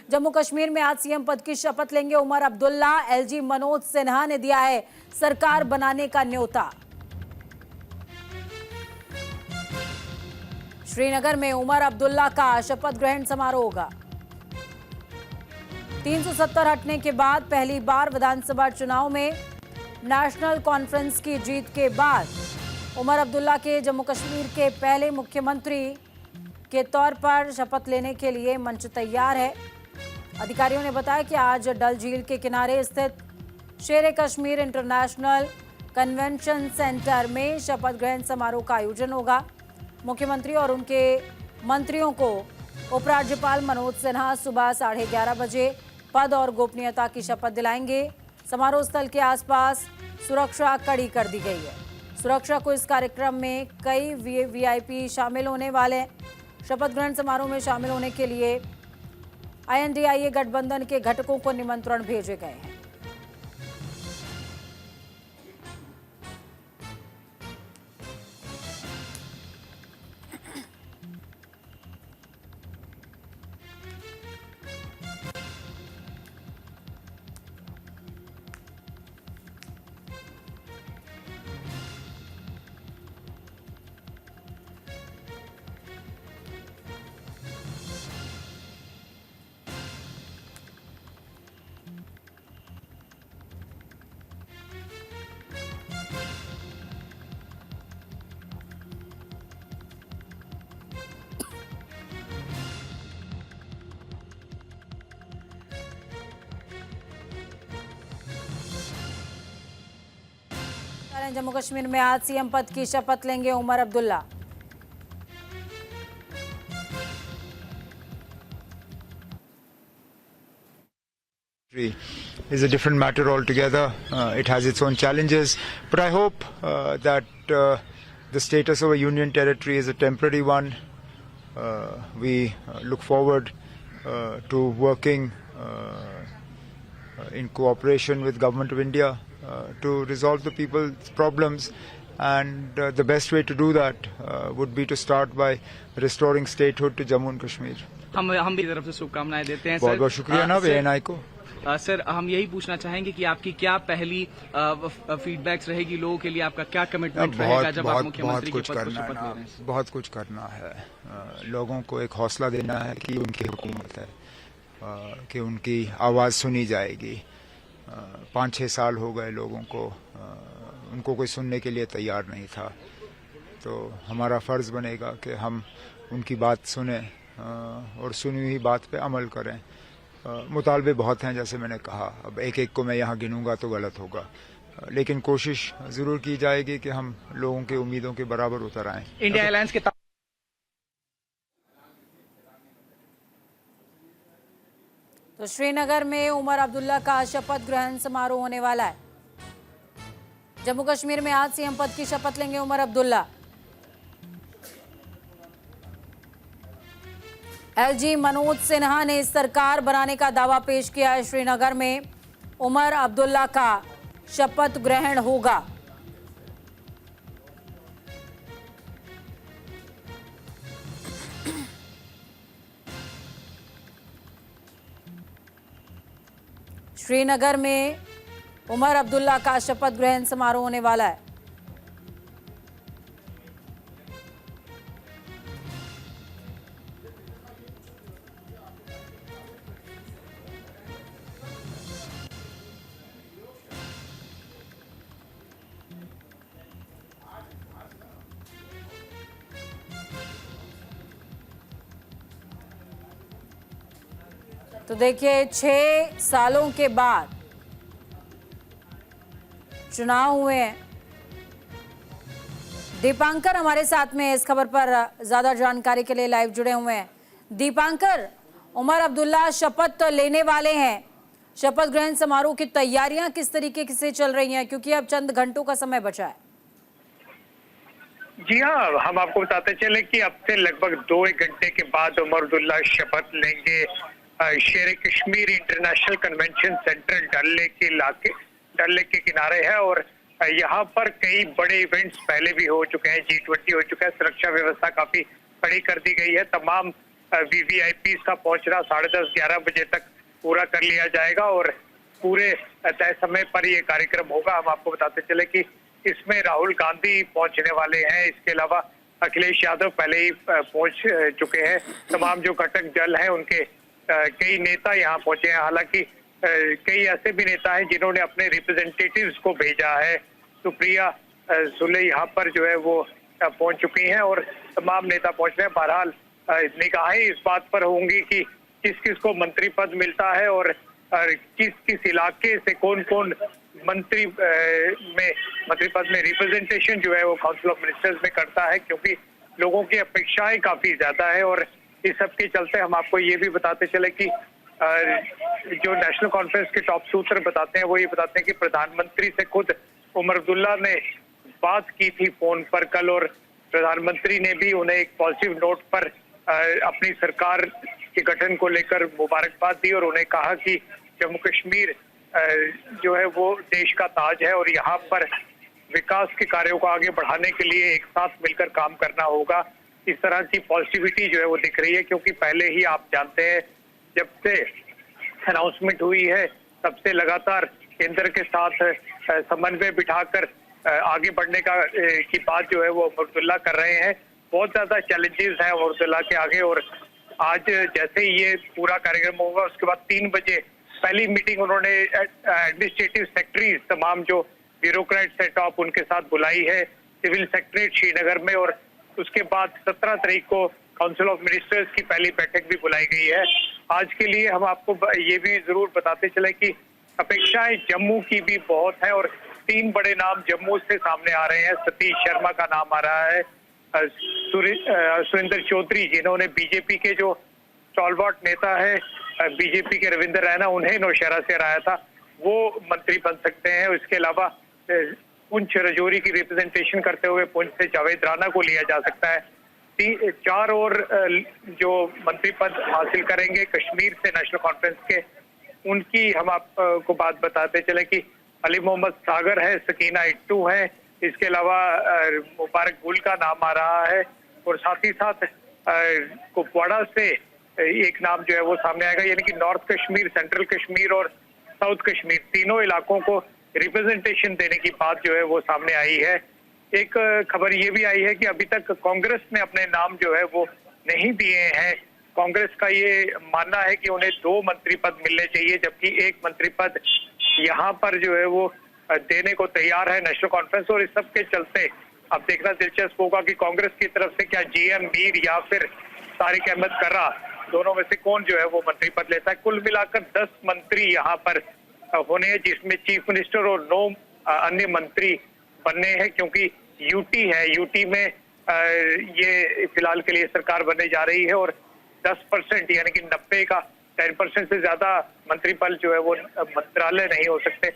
जम्मू कश्मीर में आज सीएम पद की शपथ लेंगे उमर अब्दुल्ला। एलजी मनोज सिन्हा ने दिया है सरकार बनाने का न्योता। श्रीनगर में उमर अब्दुल्ला का शपथ ग्रहण समारोह होगा। 370 हटने के बाद पहली बार विधानसभा चुनाव में नेशनल कॉन्फ्रेंस की जीत के बाद उमर अब्दुल्ला के जम्मू कश्मीर के पहले मुख्यमंत्री के तौर पर शपथ लेने के लिए मंच तैयार है। अधिकारियों ने बताया कि आज डल झील के किनारे स्थित शेर कश्मीर इंटरनेशनल कन्वेंशन सेंटर में शपथ ग्रहण समारोह का आयोजन होगा। मुख्यमंत्री और उनके मंत्रियों को उपराज्यपाल मनोज सिन्हा सुबह 11:30 बजे पद और गोपनीयता की शपथ दिलाएंगे। समारोह स्थल के आसपास सुरक्षा कड़ी कर दी गई है। सुरक्षा को इस कार्यक्रम में कई वीआईपी शामिल होने वाले हैं। शपथ ग्रहण समारोह में शामिल होने के लिए INDIA गठबंधन के घटकों को निमंत्रण भेजे गए हैं। जम्मू कश्मीर में आज सीएम पद की शपथ लेंगे Omar Abdullah. Is a different matter altogether. It has its own challenges, but I hope that the status of a union territory is a temporary one. We look forward to working in cooperation with Government of India to resolve the people's problems, and the best way to do that would be to start by restoring statehood to Jammu and Kashmir. हम भी तरफ से शुभकामनाएं देते हैं। बहुत बहुत शुक्रिया ना VNI को। सर, हम यही पूछना चाहेंगे कि आपकी क्या पहली फीडबैक्स रहेगी लोगों के लिए, आपका क्या कमिटमेंट रहेगा जब आप मुख्यमंत्री के पद को शपथ ले रहे हैं? बहुत कुछ करना है। लोगों को एक हौसला देना है कि उनकी हुकूमत है, कि उनकी आवाज़ सुनी जाएगी। 5-6 साल हो गए लोगों को, उनको कोई सुनने के लिए तैयार नहीं था। तो हमारा फ़र्ज़ बनेगा कि हम उनकी बात सुने और सुनी हुई बात पे अमल करें। मुतालबे बहुत हैं, जैसे मैंने कहा। अब एक एक को मैं यहाँ गिनूंगा तो गलत होगा, लेकिन कोशिश ज़रूर की जाएगी कि हम लोगों की उम्मीदों के बराबर उतर आएं। इंडिया अलायंस के तो श्रीनगर में उमर अब्दुल्ला का शपथ ग्रहण समारोह होने वाला है। जम्मू कश्मीर में आज सीएम पद की शपथ लेंगे उमर अब्दुल्ला। एलजी मनोज सिन्हा ने सरकार बनाने का दावा पेश किया है। श्रीनगर में उमर अब्दुल्ला का शपथ ग्रहण होगा। श्रीनगर में उमर अब्दुल्ला का शपथ ग्रहण समारोह होने वाला है। तो देखिए, 6 सालों के बाद चुनाव हुए हैं। दीपांकर हमारे साथ में इस खबर पर ज्यादा जानकारी के लिए लाइव जुड़े हुए हैं। दीपांकर, उमर अब्दुल्ला शपथ लेने वाले हैं। शपथ ग्रहण समारोह की तैयारियां किस तरीके से चल रही हैं, क्योंकि अब चंद घंटों का समय बचा है? जी हाँ, हम आपको बताते चले कि अब से लगभग 2-1 घंटे के बाद उमर अब्दुल्ला शपथ लेंगे। शेर कश्मीर इंटरनेशनल कन्वेंशन सेंटर डल लेक के किनारे है और यहाँ पर कई बड़े इवेंट्स पहले भी हो चुके हैं। G20 हो चुका है। सुरक्षा व्यवस्था काफी कड़ी कर दी गई है। तमाम वीवीआईपी का पहुंचना 10:30-11 बजे तक पूरा कर लिया जाएगा और पूरे तय समय पर ये कार्यक्रम होगा। हम आपको बताते चले कि इसमें राहुल गांधी पहुंचने वाले हैं, इसके अलावा अखिलेश यादव पहले ही पहुंच चुके हैं। तमाम जो घटक दल हैं उनके कई नेता यहाँ पहुंचे हैं। हालांकि कई ऐसे भी नेता हैं जिन्होंने अपने रिप्रेजेंटेटिव्स को भेजा है। सुप्रिया सुले यहाँ पर जो है वो पहुंच चुकी हैं और तमाम नेता पहुंच रहे हैं। बहरहाल निगाहें इस बात पर होंगी कि किस किस को मंत्री पद मिलता है और किस किस इलाके से कौन कौन मंत्री पद में रिप्रेजेंटेशन जो है वो काउंसिल ऑफ मिनिस्टर्स में करता है, क्योंकि लोगों की अपेक्षाएं काफी ज्यादा है। और इस सब के चलते हम आपको ये भी बताते चले कि जो नेशनल कॉन्फ्रेंस के टॉप सूत्र बताते हैं वो ये बताते हैं कि प्रधानमंत्री से खुद उमर अब्दुल्ला ने बात की थी फोन पर कल और प्रधानमंत्री ने भी उन्हें एक पॉजिटिव नोट पर अपनी सरकार के गठन को लेकर मुबारकबाद दी और उन्हें कहा कि जम्मू कश्मीर जो है वो देश का ताज है और यहाँ पर विकास के कार्यों को आगे बढ़ाने के लिए एक साथ मिलकर काम करना होगा। इस तरह की पॉजिटिविटी जो है वो दिख रही है, क्योंकि पहले ही आप जानते हैं जब से अनाउंसमेंट हुई है तब से लगातार केंद्र के साथ समन्वय बिठाकर आगे बढ़ने की बात जो है वो अब्दुल्ला कर रहे हैं। बहुत ज्यादा चैलेंजेस हैं अब्दुल्ला के आगे और आज जैसे ही ये पूरा कार्यक्रम होगा उसके बाद 3 बजे पहली मीटिंग उन्होंने एडमिनिस्ट्रेटिव सेक्रेटरीज तमाम जो ब्यूरोक्रेट्स है टॉप उनके साथ बुलाई है सिविल सेक्रेटरीट श्रीनगर में और उसके बाद 17 तारीख को काउंसिल ऑफ मिनिस्टर्स की पहली बैठक भी बुलाई गई है। आज के लिए हम आपको ये भी जरूर बताते चले कि अपेक्षाएं जम्मू की भी बहुत है और 3 बड़े नाम जम्मू से सामने आ रहे हैं। सतीश शर्मा का नाम आ रहा है, सुरेंद्र चौधरी जिन्होंने बीजेपी के जो स्टॉलवर्ट नेता है बीजेपी के रविंद्र रैना उन्हें नौशहरा से हराया था, वो मंत्री बन सकते हैं। इसके अलावा पुंछ राजौरी की रिप्रेजेंटेशन करते हुए पुंछ से जावेद राणा को लिया जा सकता है। 4 और जो मंत्री पद हासिल करेंगे कश्मीर से नेशनल कॉन्फ्रेंस के, उनकी हम आपको बात बताते चले कि अली मोहम्मद सागर है, सकीना इट्टू है, इसके अलावा मुबारक गुल का नाम आ रहा है और साथ ही साथ कुपवाड़ा से एक नाम जो है वो सामने आएगा। यानी कि नॉर्थ कश्मीर, सेंट्रल कश्मीर और साउथ कश्मीर तीनों इलाकों को रिप्रेजेंटेशन देने की बात जो है वो सामने आई है। एक खबर ये भी आई है कि अभी तक कांग्रेस ने अपने नाम जो है वो नहीं दिए हैं। कांग्रेस का ये मानना है कि उन्हें 2 मंत्री पद मिलने चाहिए, जबकि 1 मंत्री पद यहाँ पर जो है वो देने को तैयार है नेशनल कॉन्फ्रेंस। और इस सब के चलते अब देखना दिलचस्प होगा कि कांग्रेस की तरफ से क्या जीएम मीर या फिर तारिक अहमद कर्रा दोनों में से कौन जो है वो मंत्री पद लेता है। कुल मिलाकर 10 मंत्री यहाँ पर होने हैं, जिसमें चीफ मिनिस्टर और 9 अन्य मंत्री बनने हैं, क्योंकि यूटी है, यूटी में ये फिलहाल के लिए सरकार बनने जा रही है और 10% यानी कि 90 का 10% से ज्यादा मंत्री पद जो है वो मंत्रालय नहीं हो सकते।